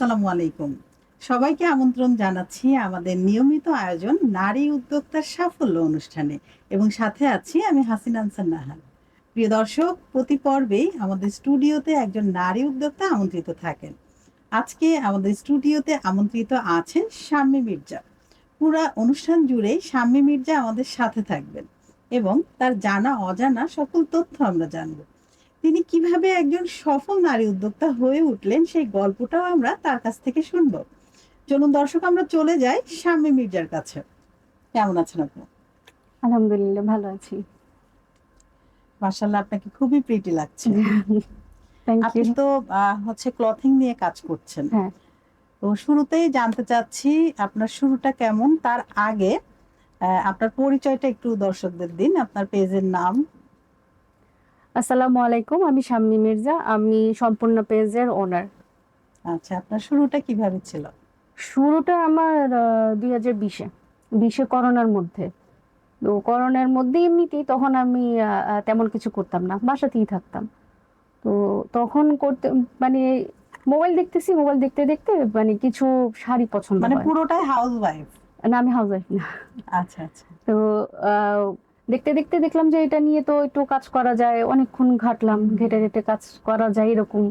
আসসালামু আলাইকুম। সবাইকে আমন্ত্রণ জানাচ্ছি আমাদের নিয়মিত আয়োজন নারী উদ্যোক্তার সাফল্য অনুষ্ঠানে এবং সাথে আছি আমি হাসিন আনসার নাহার। প্রিয় দর্শক, প্রতি পর্বেই আমাদের স্টুডিওতে একজন নারী উদ্যোক্তা আমন্ত্রিত থাকেন। আজকে আমাদের স্টুডিওতে আমন্ত্রিত আছেন শাম্মী মির্জা। পুরা অনুষ্ঠান জুড়ে শাম্মী মির্জা আমাদের সাথে থাকবেন এবং তার জানা অজানা সকল তথ্য আমরা জানব। তিনি কিভাবে একজন সফল নারী উদ্যোক্তা হয়ে উঠলেন সেই গল্পটাও আমরা তার কাছ থেকে শুনবো। চলুন দর্শক, আমরা চলে যাই শাম্মী মির্জার কাছে। কেমন আছেন আপনি? আলহামদুলিল্লাহ ভালো আছি। মাশাআল্লাহ, আপনাকে খুবই প্রিটি লাগছে। থ্যাংক আপনি ইউ। তো হচ্ছে ক্লথিং নিয়ে কাজ করছেন। হ্যাঁ, তো শুরুতেই জানতে চাচ্ছি আপনার শুরুটা কেমন। তার আগে আপনার পরিচয়টা একটু দর্শকদের দিন, আপনার পেজের নাম। আসসালামু আলাইকুম। আমি শাম্মী মির্জা। আমি সম্পূর্ণ পেজের ওনার। আচ্ছা, আপনার শুরুটা কিভাবে ছিল? শুরুটা আমার 2020-এ করোনার মধ্যে। তো করোনার মধ্যে এমনিতেই তখন আমি তেমন কিছু করতাম না, বাসাতেই থাকতাম। তো তখন করতে মানে মোবাইল দেখতেছি, মোবাইল দেখতে দেখতে মানে কিছু শাড়ি পছন্দ মানে হয়। পুরোটাই হাউস ওয়াইফ? না, আমি হাউস ওয়াইফ না। আচ্ছা আচ্ছা। তো আহ, দেখতে দেখতে দেখলাম যে এটা নিয়ে তো একটু কাজ করা যায়, অনেকক্ষণ ঘাটলাম, ঘেটে ঘেটে কাজ করা যায় এরকম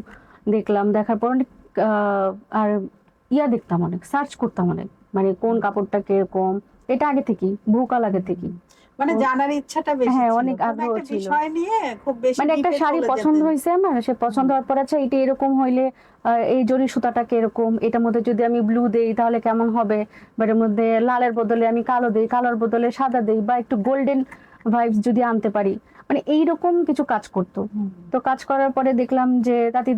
দেখলাম। দেখার পর অনেক আর দেখতাম, অনেক সার্চ করতাম অনেক, মানে কোন কাপড়টা কিরকম, এটা আগে থেকেই বহুকাল আগে থেকেই। মানে তো জানার ইচ্ছাটা বেশি হ্যাঁ, ছিল, অনেক কোন আগ্রহ একটা ছিল। বিষয় নিয়ে খুব বেশি মানে একটা ডিপে শাড়ি চলে পছন্দ যেতেন। হয়েছে আমার, সে পছন্দ হুম, হওয়ার পর আচ্ছা এটা এরকম হইলে এই জরি সুতাটা কিরকম, এটার মধ্যে যদি আমি ব্লু দেই তাহলে কেমন হবে, বা এর মধ্যে লালের বদলে আমি কালো দেই, কালোর বদলে সাদা দেই, বা একটু গোল্ডেন ভাইবস যদি আনতে পারি, মানে এইরকম কিছু কাজ করতো। হুম, তো কাজ করার পরে দেখলাম যে তাতে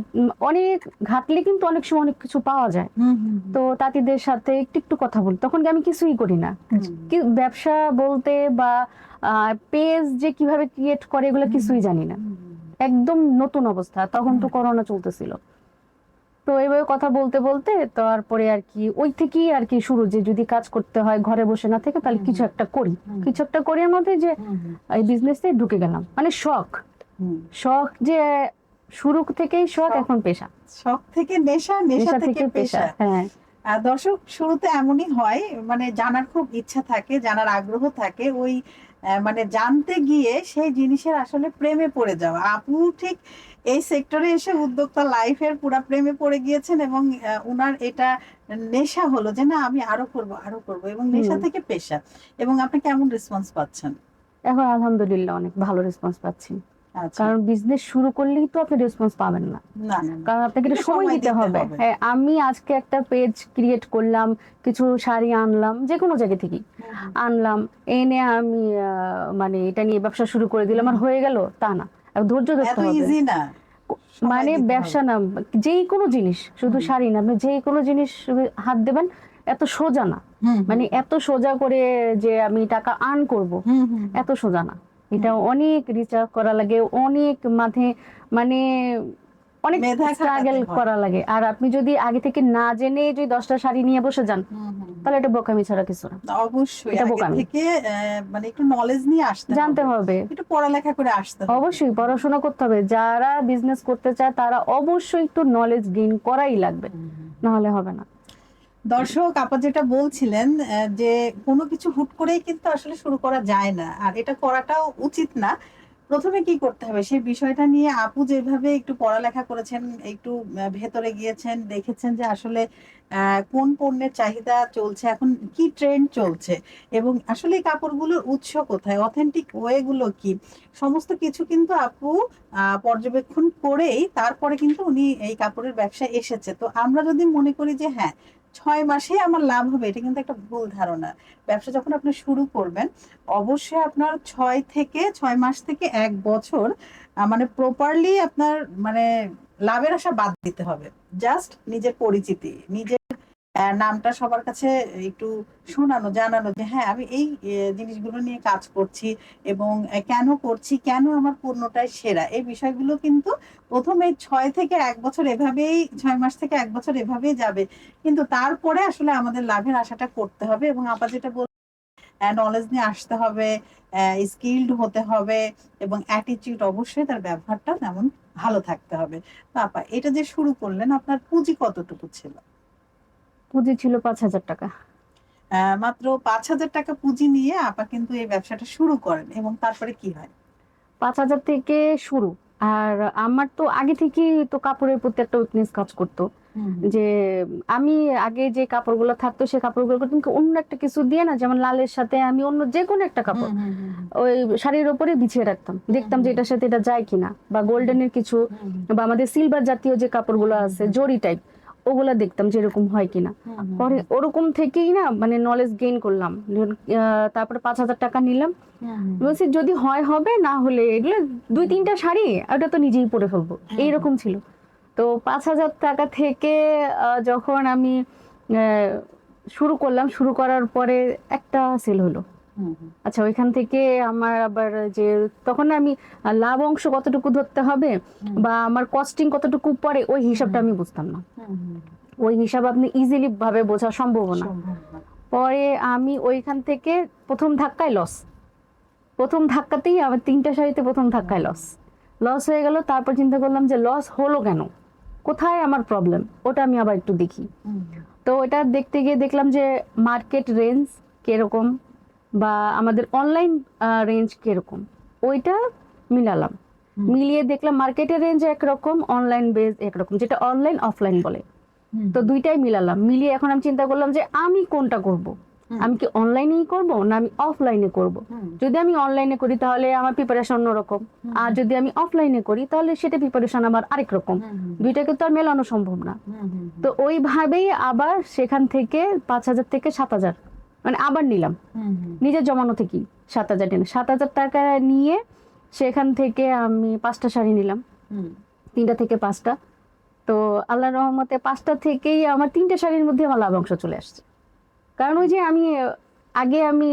অনেক ঘাটলে কিন্তু অনেক সময় অনেক কিছু পাওয়া যায়। হুম, হুম, তো তাঁতিদের সাথে একটু একটু কথা বলি, তখন কি আমি কিছুই করি না, হুম, কি ব্যবসা বলতে বা পেজ যে কিভাবে ক্রিয়েট করে এগুলো হুম, কিছুই জানি না। হুম, একদম নতুন অবস্থা, তখন হুম, তো করোনা চলতেছিল। তো এইভাবে কথা বলতে বলতে তারপরে আর কি ওই থেকেই আর কি শুরু, যে যদি কাজ করতে হয় ঘরে বসে না থেকে তাহলে হুম, কিছু একটা করি, হুম, কিছু একটা করি। এর মধ্যে যে হুম, হুম, এই বিজনেসে ঢুকে গেলাম, মানে শখ, হুম। শখ যে শুরু থেকেই শখ, শখ, এখন পেশা। শখ থেকে নেশা, নেশা নেশা থেকে থেকে পেশা, পেশা। হ্যাঁ। দর্শক, শুরুতে এমনই হয়, মানে জানার খুব ইচ্ছা থাকে, জানার আগ্রহ থাকে, ওই মানে জানতে গিয়ে সেই জিনিসের আসলে প্রেমে পড়ে যাওয়া। আপু ঠিক এই সেক্টরে এসে উদ্যোক্তা লাইফের পুরা প্রেমে পড়ে গিয়েছেন এবং উনার এটা নেশা হলো যে না, আমি আরো করব আরো করব, এবং হুম। নেশা থেকে পেশা। এবং আপনি কেমন রেসপন্স পাচ্ছেন? এখন আলহামদুলিল্লাহ অনেক ভালো রেসপন্স পাচ্ছি। আচ্ছা। কারণ বিজনেস শুরু করলেই তো আপনি রেসপন্স পাবেন না, না না না, কারণ আপনাকে একটু এটা সময় সময় দিতে দিতে হবে। হবে। হ্যাঁ, আমি আজকে একটা পেজ ক্রিয়েট করলাম, কিছু শাড়ি আনলাম যে কোনো জায়গা থেকে, হুম, আনলাম, এনে আমি মানে এটা নিয়ে ব্যবসা শুরু করে দিলাম আর হুম। হয়ে গেল তা না, আর ধৈর্য এত ধরতে হবে। ইজি না, সময় মানে দিতে ব্যবসা হবে। না, যেই কোনো জিনিস, শুধু হুম, শাড়ি না, আপনি যেই কোনো জিনিস হাত দেবেন, এত সোজা না। হুম, হুম, মানে এত সোজা করে যে আমি টাকা আর্ন করব, হুম, হুম, এত সোজা না। এটা হুম। অনেক রিসার্চ করা লাগে, অনেক মাঝে মানে অনেক মেধা স্ট্রাগল খাটাতে হয়। করা লাগে। আর আপনি যদি আগে থেকে না জেনে যদি 10টা শাড়ি নিয়ে বসে যান, হুম, হুম, হুম। তাহলে এটা বোকামি ছাড়া কিছু না। অবশ্যই এটা আগে বোকামি, থেকে মানে একটু নলেজ নিয়ে আসতে জানতে হবে, হবে। একটু পড়ালেখা করে আসতে হবে। অবশ্যই পড়াশোনা করতে হবে, যারা বিজনেস করতে চায় তারা অবশ্যই একটু নলেজ গেইন করাই লাগবে, হুম, হুম। না হলে হবে না। দর্শক, আপা যেটা বলছিলেন যে কোনো কিছু হুট করেই কিন্তু আসলে শুরু করা যায় না, আর এটা করাটাও উচিত না। প্রথমে কি করতে হবে সেই বিষয়টা নিয়ে আপু যেভাবে একটু পড়ালেখা করেছেন, একটু ভেতরে গিয়েছেন, দেখেছেন যে আসলে কোন পণ্যের চাহিদা চলছে এখন, কি ট্রেন্ড চলছে, এবং আসলে এই কাপড়গুলোর উৎস কোথায়, অথেন্টিক ওয়ে গুলো কি, সমস্ত কিছু কিন্তু আপু পর্যবেক্ষণ করেই তারপরে কিন্তু উনি এই কাপড়ের ব্যবসায় এসেছে। তো আমরা যদি মনে করি যে হ্যাঁ, 6 মাসেই আমার লাভ হবে, এটা কিন্তু একটা ভুল ধারণা। ব্যবসা যখন আপনি শুরু করবেন, অবশ্যই আপনার 6 মাস থেকে 1 বছর মানে প্রপারলি আপনার মানে লাভের আশা বাদ দিতে হবে। জাস্ট নিজের পরিচিতি, নিজের নামটা সবার কাছে একটু শোনানো, জানানো যে হ্যাঁ, আমি এই জিনিসগুলো নিয়ে কাজ করছি, এবং কেন করছি, কেন আমার পণ্যটাই সেরা, এই বিষয়গুলো কিন্তু প্রথমে 6 থেকে 1 বছর এভাবেই, 6 মাস থেকে 1 বছর এভাবেই যাবে। কিন্তু তারপরে আসলে আমাদের লাভের আশাটা করতে হবে, এবং আপা যেটা নলেজ নিয়ে আসতে হবে, স্কিলড হতে হবে, এবং অ্যাটিটিউড, অবশ্যই তার ব্যবহারটা তেমন ভালো থাকতে হবে। তো আপা, এটা যে শুরু করলেন, আপনার পুঁজি কতটুকু ছিল? পুঁজি ছিল 5,000 টাকা। মাত্র 5,000 টাকা পুঁজি নিয়ে আপা কিন্তু এই ব্যবসাটা শুরু করেন, এবং তারপরে কি হয়? 5,000 থেকে শুরু। আর আমার তো আগে থেকেই তো কাপড়ের প্রতি একটা উইকনেস কাজ করতো, হুম যে আমি আগে যে কাপড়গুলো থাকতো সেই কাপড়গুলো কিন্তু অন্য একটা কিছু দিয়ে না, যেমন লালের সাথে আমি অন্য যে কোনো একটা কাপড় হুম হুম হুম ওই শাড়ির ওপরে বিছিয়ে রাখতাম, দেখতাম যে এটার সাথে এটা যায় কিনা, বা গোল্ডেনের কিছু হুম বা আমাদের সিলভার জাতীয় যে কাপড়গুলো আছে জরি টাইপ, ওগুলা দেখতাম যে এরকম হয় কিনা। পরে ওরকম থেকেই না মানে নলেজ গেইন করলাম। তারপরে 5,000 টাকা নিলাম, বলছি যদি হয় হবে, না হলে এগুলো 2-3টা শাড়ি ওটা তো নিজেই পরে ফেলবো, এইরকম ছিল। তো 5,000 টাকা থেকে যখন আমি আহ, শুরু করলাম, শুরু করার পরে একটা সেল হলো। আচ্ছা, ওইখান থেকে আমার আবার যে তখন আমি লাভ অংশ কতটুকু ধরতে হবে বা আমার কস্টিং কতটুকু পড়ে ওই হিসাবটা আমি বুঝতাম না। ওই হিসাব আপনি ইজিলি ভাবে বোঝা সম্ভব না। পরে আমি ওইখান থেকে প্রথম ধাক্কায় লস, প্রথম ধাক্কাতেই আমার 3টা শাড়িতে প্রথম ধাক্কায় লস লস হয়ে গেল। তারপর চিন্তা করলাম যে লস হলো কেন, কোথায় আমার প্রবলেম, ওটা আমি আবার একটু দেখি। তো এটা দেখতে গিয়ে দেখলাম যে মার্কেট রেঞ্জ কিরকম বা আমাদের অনলাইন রেঞ্জ কিরকম, ওইটা মিলালাম। মিলিয়ে দেখলাম মার্কেটের রেঞ্জ একরকম, অনলাইন বেস একরকম, যেটা অনলাইন অফলাইন বলে। তো দুইটাই মিলালাম, মিলিয়ে এখন আমি চিন্তা করলাম যে আমি কোনটা করব, আমি কি অনলাইনেই করব না আমি অফলাইনে করব। যদি আমি অনলাইনে করি তাহলে আমার প্রিপারেশন অন্যরকম, আর যদি আমি অফলাইনে করি তাহলে সেটা প্রিপারেশন আমার আরেক রকম, দুইটাকে তো আর মেলানো সম্ভব না। তো ওইভাবেই আবার সেখান থেকে 5,000 থেকে 7,000 মানে আবার নিলাম, নিজের জমানো থেকেই 7,000 নিলাম। 7,000 টাকা নিয়ে সেখান থেকে আমি 5টা শাড়ি নিলাম, 3টা থেকে 5টা। তো আল্লাহর রহমতে 5টা থেকেই আমার 3টে শাড়ির মধ্যে আমার লাভ অংশ চলে আসছে। কারণ ওই যে আমি আগে আমি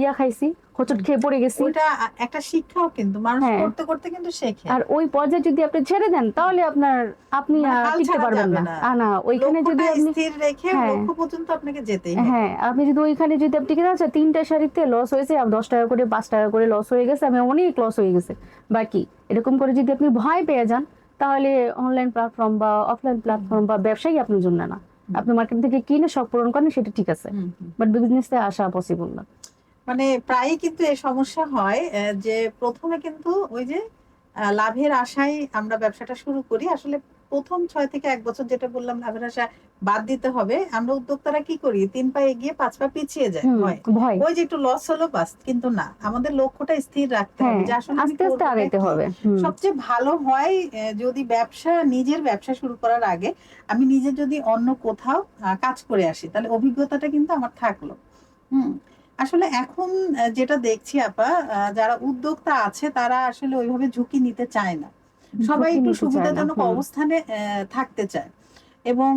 ইয়া খাইছি, হোঁচট খেয়ে পড়ে গেছি। ওটা একটা শিক্ষাও, কিন্তু মানুষ হ্যাঁ। করতে করতে কিন্তু শেখে। আর ওই পর্যায়ে যদি আপনি ছেড়ে দেন তাহলে আপনি মানে হাল টিকতে ছাড়া পারবেন যাবে না। না। না, ওইখানে যদি লক্ষ্যটা আপনি স্থির রেখে হ্যাঁ লক্ষ্য পর্যন্ত আপনাকে যেতেই হবে। হ্যাঁ আপনি যদি ওইখানে যদি আপনি কিনা আচ্ছা 3টা শাড়িতে লস হয়েছে, 10 টাকা করে 5 টাকা করে লস হয়ে গেছে, আমি অনেক লস হয়ে গেছে বাকি, এরকম করে যদি আপনি ভয় পেয়ে যান তাহলে অনলাইন প্ল্যাটফর্ম বা অফলাইন প্ল্যাটফর্ম বা ব্যবসায়ী আপনার জন্য না। আপনি মার্কেট থেকে কিনে শখ পূরণ করেন সেটা ঠিক আছে, বাট বিজনেসে আসা পসিবল না। মানে প্রায়ই কিন্তু এই সমস্যা হয়, যে প্রথমে কিন্তু ওই যে লাভের আশায় আমরা ব্যবসাটা শুরু করি। আসলে প্রথম 6 থেকে 1 বছর যেটা বললাম লাভের আশা বাদ দিতে হবে, আমরা উদ্যোক্তারা কি করি, 3 পা এগিয়ে 5 পা পিছিয়ে যায় ভয়। ভয়, ওই যে একটু লস হলো বাস, কিন্তু না, আমাদের লক্ষ্যটা স্থির রাখতে হবে যে আসলে আমি আস্তে আস্তে করবোটা আগাইতে কি। হবে। সবচেয়ে ভালো হয় যদি নিজের ব্যবসা শুরু করার আগে আমি নিজে যদি অন্য কোথাও কাজ করে আসি, তাহলে অভিজ্ঞতাটা কিন্তু আমার থাকলো। হুম। আসলে এখন যেটা দেখছি আপা, যারা উদ্যোক্তা আছে তারা আসলে ওইভাবে ঝুঁকি নিতে চায় না। সবাই ঝুঁকি একটু নিতে চায় না। সুবিধাজনক অবস্থানে থাকতে চায়, এবং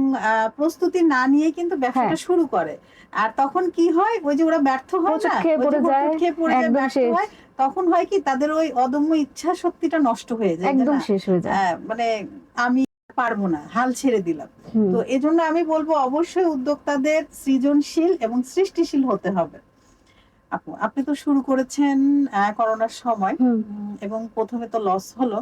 প্রস্তুতি না নিয়ে কিন্তু হ্যাঁ, ব্যবসাটা শুরু করে। আর তখন কি হয়, ওই যে ওরা ব্যর্থ হয় হোঁচট না, খেয়ে ওই যে পড়ে যায়, হোঁচট খেয়ে পড়ে যায়, একদম ব্যর্থ শেষ, হয়। তখন হয় কি, তাদের ওই অদম্য ইচ্ছা শক্তিটা নষ্ট হয়ে যায়, যে একদম না শেষ হয়ে যায়। মানে আমি পারবো না, হাল ছেড়ে দিলাম। তো এজন্য আমি বলবো অবশ্যই উদ্যোক্তাদের সৃজনশীল এবং সৃষ্টিশীল হতে হবে। আপু, আপনি তো শুরু করেছেন করোনার সময়, এবং প্রথমে তো লস হলো,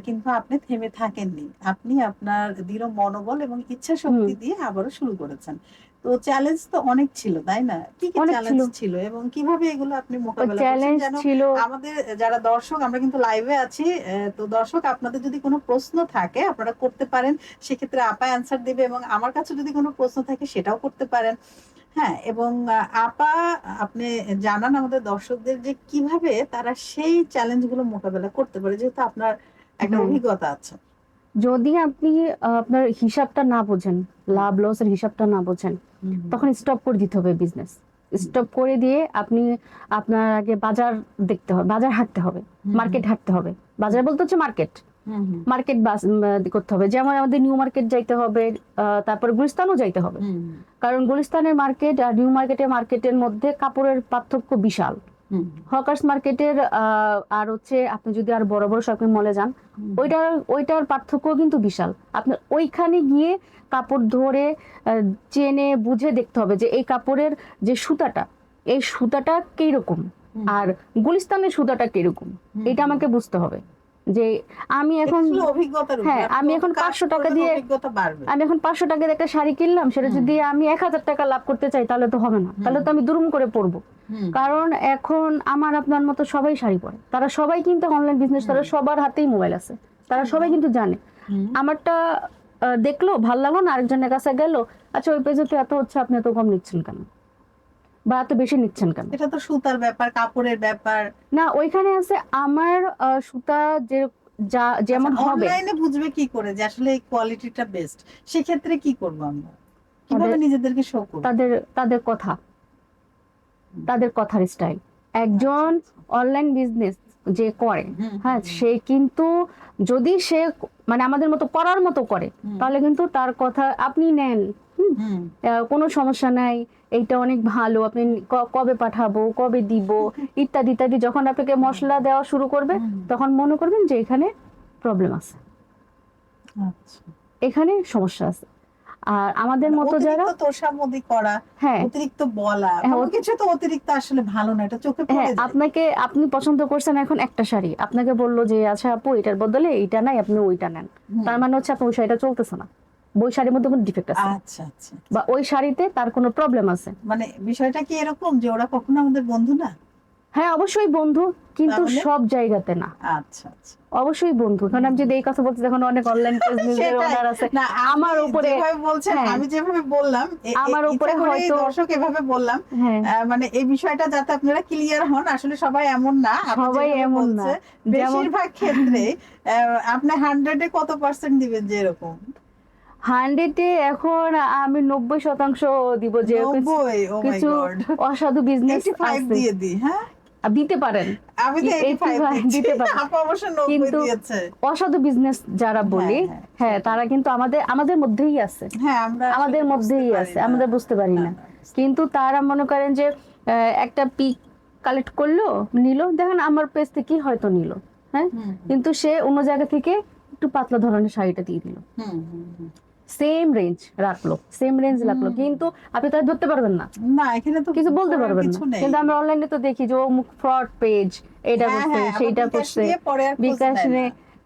কিন্তু আপনি থেমে থাকেননি। আপনি আপনার দৃঢ় মনোবল এবং ইচ্ছা শক্তি দিয়ে আবারও শুরু করেছেন। তো চ্যালেঞ্জ তো অনেক ছিল, তাই না? কি কি অনেক চ্যালেঞ্জ ছিল, ছিল এবং কিভাবে এগুলো আপনি মোকাবেলা করছেন, চ্যালেঞ্জ যেন ছিল। আমাদের যারা দর্শক, আমরা কিন্তু লাইভে আছি, তো দর্শক আপনাদের যদি কোনো প্রশ্ন থাকে আপনারা করতে পারেন, সেক্ষেত্রে আপা অ্যান্সার দিবে, এবং আমার কাছে যদি কোনো প্রশ্ন থাকে সেটাও করতে পারেন। হ্যাঁ, এবং আপা আপনি জানান আমাদের দর্শকদের যে কিভাবে তারা সেই চ্যালেঞ্জ গুলো মোকাবেলা করতে পারে, যেহেতু আপনার একটা অভিজ্ঞতা আছে। যদি আপনি আপনার হিসাবটা না বোঝেন, লাভ লসের হিসাবটা না বোঝেন, তখন স্টপ করে দিতে হবে বিজনেস। স্টপ করে দিয়ে আপনি আপনার আগে বাজার দেখতে হবে, বাজার হাঁটতে হবে, মার্কেট হাঁটতে হবে। বাজার বলতে হচ্ছে মার্কেট, মার্কেট করতে হবে। যেমন আমাদের নিউ মার্কেট যাইতে হবে, তারপর গুলিস্তানও যাইতে হবে। কারণ গুলিস্তানের মার্কেট আর নিউ মার্কেটের মধ্যে কাপড়ের পার্থক্য বিশাল। হকার্স মার্কেটের আর হচ্ছে আপনি যদি আর বড় বড় শপিং মলে যান, ওইটার পার্থক্য কিন্তু বিশাল। আপনার ওইখানে গিয়ে কাপড় ধরে চেনে বুঝে দেখতে হবে যে এই কাপড়ের যে সুতাটা, এই সুতাটা কিরকম আর গুলিস্তানের সুতাটা কিরকম, এটা আমাকে বুঝতে হবে। যে আমি এখন অভিজ্ঞতার উপর, হ্যাঁ, আমি এখন কাজ 500 টাকা করলে দিয়ে অভিজ্ঞতা বাড়বে। আমি এখন 500 টাকা দিয়ে একটা শাড়ি কিনলাম, সেটা যদি আমি 1000 টাকা লাভ করতে চাই তাহলে তো হবে না, তাহলে তো আমি দুরুম করে পড়বো। কারণ এখন আমার আপনার মতো সবাই শাড়ি পরে, তারা সবাই কিন্তু অনলাইন বিজনেস, তারা সবার হাতেই মোবাইল আছে, তারা সবাই কিন্তু জানে। আমারটা দেখলো ভাল লাগলো না, আরেকজনের কাছে গেল, আচ্ছা ওই পেজে তো এত হচ্ছে, আপনি এত কম নিচ্ছেন কেন, বা এত বেশি নিচ্ছেন কেন? এটা তো সুতার ব্যাপার, কাপড়ের ব্যাপার না, ওইখানে আছে আমার সুতা যে যেমন হবে। অনলাইনে বুঝবে কি করে যে আসলে এই কোয়ালিটিটা বেস্ট? সেক্ষেত্রে কি করবো আমরা, কিভাবে নিজেদেরকে শো করব? তাদের তাদের কথা, তাদের কথার স্টাইল। একজন অনলাইন বিজনেস যে করে, হ্যাঁ, সে কিন্তু যদি সে মানে আমাদের মতো করার মতো করে, তাহলে কিন্তু তার কথা আপনি নেন, কোনো সমস্যা নাই, এইটা অনেক ভালো, আপনি কবে পাঠাবো, কবে দিব, ইত্যাদি ইত্যাদি। যখন আপনাকে মশলা দেওয়া শুরু করবে, তখন মনে করবেন যে এখানে প্রবলেম আছে, এখানে সমস্যা আছে। আর আমাদের মতো যারা তোষামোদি করা, হ্যাঁ অতিরিক্ত বলা, কোনো কিছু তো অতিরিক্ত আসলে ভালো না, এটা চোখে পড়ে যায়। আপনি পছন্দ করছেন এখন একটা শাড়ি, আপনাকে বললো যে আচ্ছা আপু এটার বদলে এইটা নাই, আপনি ওইটা নেন, তার মানে হচ্ছে আপনার ওই শাড়িটা চলতেছে না, ওই শাড়ির মধ্যে কোনো ডিফেক্ট আছে, আচ্ছা আচ্ছা, বা ওই শাড়িতে তার কোনো প্রবলেম আছে। মানে বিষয়টা কি এরকম যে ওরা কখনো আমাদের বন্ধু না? হ্যাঁ, অবশ্যই বন্ধু, কিন্তু সব জায়গাতে না। আচ্ছা আচ্ছা, অবশ্যই বন্ধু। কারণ আমি যদি এই কথা বলতে, এখন অনেক অনলাইন বিজনেসের ওনার আছে, না আমার উপরে যেভাবে বলছেন, আমি যেভাবে বললাম, আমার উপরে হয়তো দর্শক এভাবে বললাম, মানে এই বিষয়টা যাতে আপনারা ক্লিয়ার হন, আসলে সবাই এমন না, সবাই এমন না। বেশিরভাগ ক্ষেত্রে আপনি 100-এ কত পার্সেন্ট দিবেন যে এরকম? 100-এ এখন আমি 90% দিব, যে কিছু অসাধু বিজনেস দিয়ে দিই, হ্যাঁ দিতে পারেন, আমি তো 85 দিতে পারেন, আপু অবশ্য 90 কিন্তু দিয়েছে। অসাধু বিজনেস যারা বলি, হ্যাঁ তারা কিন্তু আমাদের মধ্যেই আছে, হ্যাঁ আমরা আমাদের মধ্যেই আছে, আমরা বুঝতে পারি না। কিন্তু তারা মনে করেন যে একটা পিক কালেক্ট করলো, নিল, দেখেন আমার পেজ থেকেই হয়তো নিল, হ্যাঁ, কিন্তু সে অন্য জায়গা থেকে একটু পাতলা ধরনের শাড়িটা দিয়ে দিল, সেম রেঞ্জ রাখলো, কিন্তু আপনি তো আর ধরতে পারবেন না, না এখানে তো কিছু বলতে পারবেন না। কিন্তু আমরা অনলাইনে তো দেখি যে ও ফ্রড পেজ, এটা করছে, সেইটা করছে,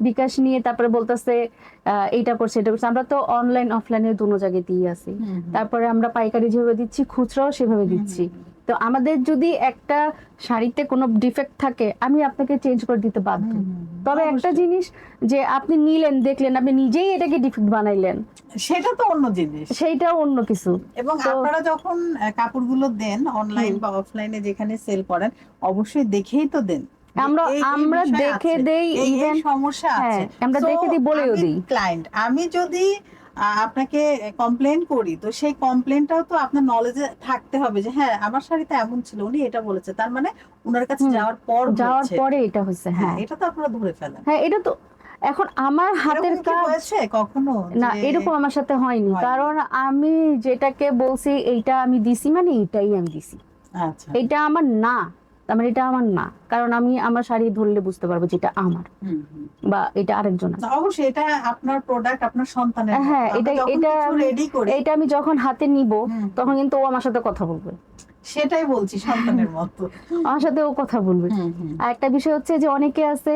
বিকাশ নিয়ে তারপরে বলতেছে এইটা করছে, এটা করছে। আমরা তো অনলাইন অফলাইনে দুটো জায়গায় দিয়ে আছি, তারপরে আমরা পাইকারি যেভাবে দিচ্ছি, খুচরাও সেভাবে দিচ্ছি। তো আমাদের যদি একটা শাড়িতে কোনো ডিফেক্ট থাকে, আমি আপনাকে চেঞ্জ করে দিতে বাধ্য। তবে একটা জিনিস, যে আপনি নিলেন, দেখলেন, আপনি নিজেই এটাকে ডিফেক্ট বানাইলেন, সেটা তো অন্য জিনিস, সেইটা অন্য কিছু। এবং আপনারা যখন কাপড়গুলো দেন অনলাইন বা অফলাইনে যেখানে সেল করেন, অবশ্যই দেখেই তো দেন। আমরা দেখে দেই, ইভেন সমস্যা আছে আমরা দেখে দিই, বলেও দিই ক্লায়েন্ট। আমি যদি আপনাকে কমপ্লেন করি, তো সেই কমপ্লেনটাও তো আপনার নলেজে থাকতে হবে যে হ্যাঁ আমার শাড়িতে এমন ছিল, উনি এটা বলেছে, তার মানে ওনার কাছে যাওয়ার পরে এটা হচ্ছে, হ্যাঁ এটা তো আপনারা ধরে ফেলেন। হ্যাঁ, এটা তো এখন আমার হাতের কাজ হয়েছে কখনো না, এরকম আমার সাথে হয়নি, কারণ আমি যেটাকে বলছি এইটা আমি দিছি, মানে এইটাই আমি দিছি, আচ্ছা এটা আমার না, তার মানে এটা আমার না, কারণ আমি আমার শাড়ি ধরলে বুঝতে পারবো যেটা আমার বা এটা আরেকজন। অবশ্যই এটা আপনার প্রোডাক্ট, আপনার সন্তানের। হ্যাঁ, এটা আমি যখন হাতে নিব, তখন কিন্তু ও আমার সাথে কথা বলবে, সেটাই বলছি, সন্তানের মতো আমার সাথে ও কথা বলবে। আর একটা বিষয় হচ্ছে যে অনেকে আছে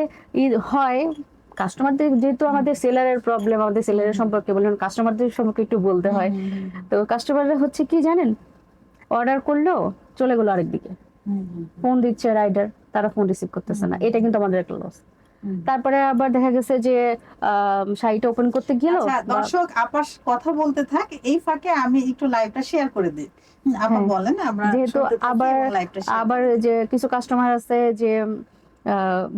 হয় কাস্টমারদের, যেহেতু আমাদের সেলারের প্রবলেম, আমাদের সেলারের সম্পর্কে বললেন, কাস্টমারদের সম্পর্কে একটু বলতে হয়। তো কাস্টমাররা হচ্ছে কি জানেন, অর্ডার করলো, চলে গেলো আরেকদিকে, ফোন দিচ্ছে রাইডার, তারা ফোন রিসিভ করতেছে না, এটা কিন্তু আমাদের একটা লস। তারপরে আবার দেখা গেছে যে শাড়িটা ওপেন করতে গেল। দর্শক আপার কথা বলতে থাক, এই ফাঁকে আমি একটু লাইভটা শেয়ার করে দিই। আপা বলেন, আমরা যেহেতু আবার যে কিছু কাস্টমার আছে যে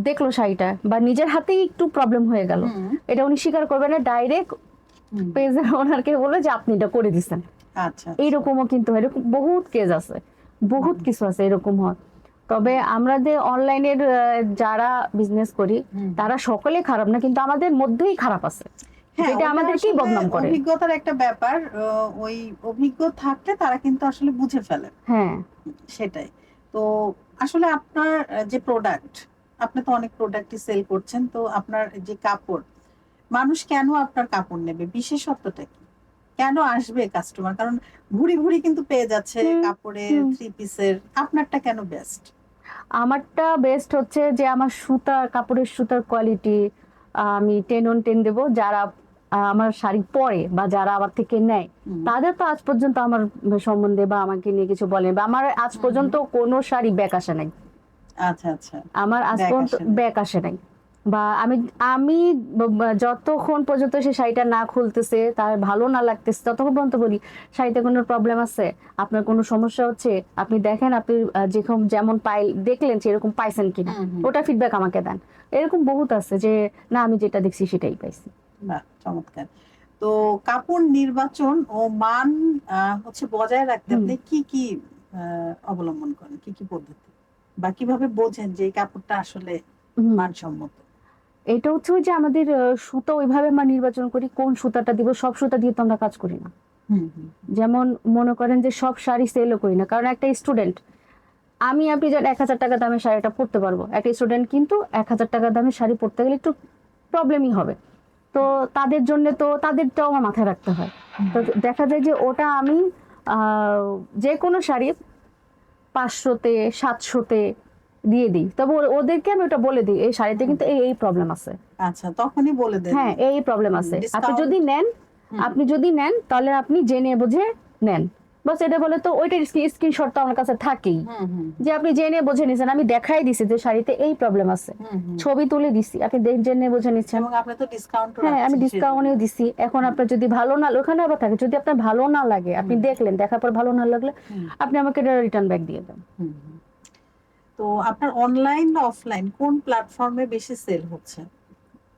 দেখলো শাড়িটা, বা নিজের হাতেই একটু প্রবলেম হয়ে গেল, এটা উনি স্বীকার করবে না, ডাইরেক্ট পেজের ওনারকে বলে যে আপনি এটা করে দিচ্ছেন। আচ্ছা, এইরকমও কিন্তু এরকম বহুত কেস আছে, বহুত কিছু আছে এরকম হয়। তবে আমাদের অনলাইনের যারা বিজনেস করি, তারা সকলে খারাপ না, কিন্তু আমাদের মধ্যেই খারাপ আছে, যেটা আমাদেরকেই বদনাম করে। অভিজ্ঞতার একটা ব্যাপার, ওই অভিজ্ঞ থাকলে তারা কিন্তু আসলে বুঝে ফেলে। হ্যাঁ, সেটাই তো। আসলে আপনার যে প্রোডাক্ট, আপনি তো অনেক প্রোডাক্টই সেল করছেন, তো আপনার যে কাপড়, মানুষ কেন আপনার কাপড় নেবে? বিশেষত্বটা কি? কেন আসবে কাস্টমার? কারণ ভুরি ভুরি কিন্তু পেয়ে যাচ্ছে কাপড়ের, থ্রি পিসের, আপনারটা কেন বেস্ট? আমারটা বেস্ট হচ্ছে যে আমার কাপড়ের সুতার কোয়ালিটি আমি 10/10 দেবো। যারা আমার শাড়ি পরে বা যারা আমার থেকে নেয় তাদের তো আজ পর্যন্ত আমার সম্বন্ধে বা আমাকে নিয়ে কিছু বলেন, বা আমার আজ পর্যন্ত কোনো শাড়ি ব্যাক আসে নাই। আচ্ছা আচ্ছা, আমার আজ Back পর্যন্ত আসে নাই। ব্যাক আসে নাই। বা আমি আমি যতক্ষণ পর্যন্ত সে শাড়িটা না খুলতেছে, তার ভালো না লাগতেছে, ততক্ষণ পর্যন্ত বলি শাড়িতে কোনো প্রবলেম আছে, আপনার কোনো সমস্যা হচ্ছে, আপনি দেখেন আপনি যেমন দেখলেন সেরকম পাইছেন কিনা, ওটা ফিডব্যাক আমাকে দেন। এরকম বহুত আছে যে না আমি যেটা দেখছি সেটাই পাইছি। বাহ, চমৎকার। তো কাপড় নির্বাচন ও মান হচ্ছে বজায় রাখতে আপনি কি কি অবলম্বন করেন, কি কি পদ্ধতি, বা কিভাবে বোঝেন যে এই কাপড়টা আসলে মানসম্মত? এটা হচ্ছে ওই যে আমাদের সুতো ওইভাবে আমরা নির্বাচন করি কোন সুতাটা দিব। সব সুতা দিয়ে তো আমরা কাজ করি না। যেমন মনে করেন যে সব শাড়ি সেলও করি না, কারণ একটা স্টুডেন্ট, আপনি যখন 1,000 টাকা দামের শাড়িটা পরতে পারবো, একটা স্টুডেন্ট কিন্তু 1,000 টাকা দামের শাড়ি পরতে গেলে একটু প্রবলেমই হবে। তো তাদের জন্য তো তাদেরটাও আমার মাথায় রাখতে হয়। তো দেখা যায় যে ওটা আমি যে কোনো শাড়ি 500-তে 700-তে দিয়ে দিই, তবে ওদেরকে আমি ওটা বলে দিই এই শাড়িতে কিন্তু এই প্রবলেম আছে। আচ্ছা, তখনই বলে দেন। হ্যাঁ, এই প্রবলেম আছে। আপনি Discount- যদি নেন তাহলে আপনি জেনে বুঝে নেন। বাস এটা বলে তো ওইটার স্ক্রিনশট তো আমার কাছে থাকেই, যে আপনি জেনে বুঝে নিছেন। আমি দেখাই দিছি যে শাড়িতে এই প্রবলেম আছে, ছবি তুলে দিছি, আপনি জেনে বুঝে নিচ্ছেন। এবং আপনি তো ডিসকাউন্ট, হ্যাঁ, আমি ডিসকাউন্টও দিছি। এখন আপনার যদি ভালো না, ওখানে আবার থাকে যদি আপনার ভালো না লাগে, আপনি দেখলেন, দেখার পর ভালো না লাগলে আপনি আমাকে রিটার্ন ব্যাক দিয়ে দেন। তো আপনার অনলাইন না অফলাইন কোন প্ল্যাটফর্মে বেশি সেল হচ্ছে?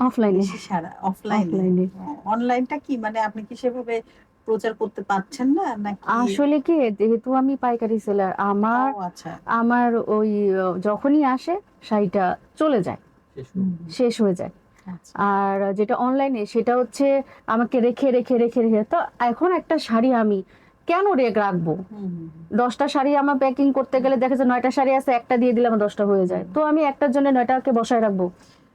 অফলাইনে। সারা অফলাইনে। অনলাইনটা কি মানে আপনি কি সেভাবে প্রচার করতে পারছেন না নাকি? আসলে কি, যেহেতু আমি পাইকারি সেলার, আচ্ছা, আমার ওই যখনই আসে শাড়িটা চলে যায়, শেষ হয়ে যায়। আর যেটা অনলাইনে সেটা হচ্ছে আমাকে রেখে রেখে রেখে রেখে, তো এখন একটা শাড়ি আমি কেন রাখবো? 10টা শাড়ি আমার প্যাকিং করতে গেলে দেখা যায় 9টা শাড়ি আছে, একটা দিয়ে দিলে আমার 10টা হয়ে যায়। তো আমি একটার জন্য 9টাকে বসায় রাখবো?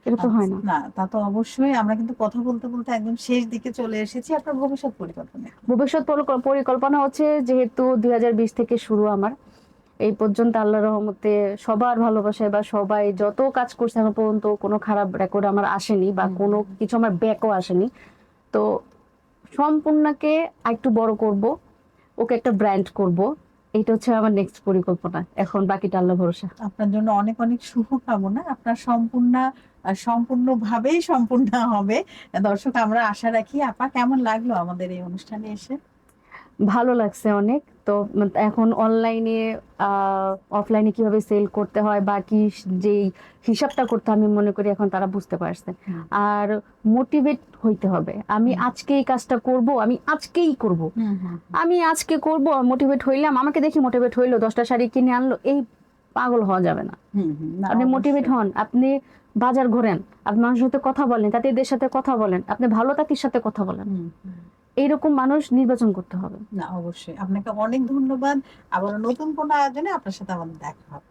এটা তো হয় না। না, তা তো অবশ্যই। আমরা কিন্তু কথা বলতে বলতে একদম শেষ দিকে চলে এসেছি। আপনার ভবিষ্যৎ পরিকল্পনা? ভবিষ্যৎ পরিকল্পনা হচ্ছে, যেহেতু 2020 থেকে শুরু আমার, এই পর্যন্ত আল্লাহর রহমতে সবার ভালোবাসায় বা সবাই যত কাজ করছে এখন পর্যন্ত কোনো খারাপ রেকর্ড আমার আসেনি, বা কোনো কিছু আমার ব্যাকও আসেনি। তো সম্পূর্ণকে একটু বড় করব, ওকে একটা ব্র্যান্ড করব, এটা হচ্ছে আমার নেক্সট পরিকল্পনা। এখন বাকিটা আল্লাহ ভরসা। আপনার জন্য অনেক অনেক শুভকামনা। আপনার সম্পূর্ণভাবেই সম্পূর্ণ হবে। দর্শক, আমরা আশা রাখি। আপা, কেমন লাগলো আমাদের এই অনুষ্ঠানে এসে? ভালো লাগছে অনেক। তো এখন অনলাইনে অফলাইনে কিভাবে সেল করতে হয় বা কি যেই হিসাবটা করতে হয়, আমি মনে করি এখন তারা বুঝতে পারছে। আর মোটিভেট হইতে হবে, আমি আজকে এই কাজটা করব, আমি আজকেই করব, আমি আজকে করব। মোটিভেট হইলাম, আমাকে দেখি মোটিভেট হইলো, 10টা শাড়ি কিনে আনলো, এই পাগল হওয়া যাবে না। আপনি মোটিভেট হন, আপনি বাজার ঘোরেন, আপনি মানুষের সাথে কথা বলেন, তাদের সাথে কথা বলেন, আপনি ভালো তাদের সাথে কথা বলেন। এইরকম মানুষ নির্বাচন করতে হবে। না, অবশ্যই। আপনাকে অনেক ধন্যবাদ। আবার নতুন কোনো আয়োজনে আপনার সাথে আমাদের দেখা হবে।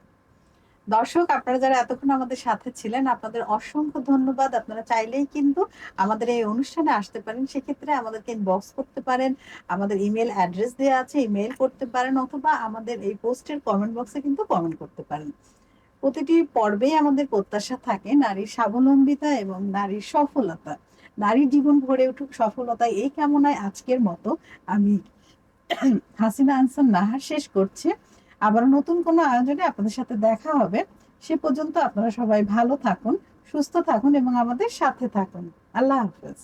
দর্শক, আপনারা যারা এতক্ষণ আমাদের সাথে ছিলেন, আপনাদের অসংখ্য ধন্যবাদ। আপনারা চাইলেই কিন্তু আমাদের এই অনুষ্ঠানে আসতে পারেন। সেক্ষেত্রে আমাদেরকে ইনবক্স করতে পারেন, আমাদের ইমেল অ্যাড্রেস দেওয়া আছে, ইমেল করতে পারেন, অথবা আমাদের এই পোস্টের কমেন্ট বক্সে কিন্তু কমেন্ট করতে পারেন। প্রতিটি পর্বেই আমাদের প্রত্যাশা থাকে নারীর স্বাবলম্বিতা এবং নারীর সফলতা। নারীর জীবন ভরে উঠুক সফলতায়, এই কামনায় আজকের মতো আমি হাসিনা আনসার নাহার শেষ করছি। আবার নতুন কোনো আয়োজনে আপনাদের সাথে দেখা হবে। সে পর্যন্ত আপনারা সবাই ভালো থাকুন, সুস্থ থাকুন এবং আমাদের সাথে থাকুন। আল্লাহ হাফেজ।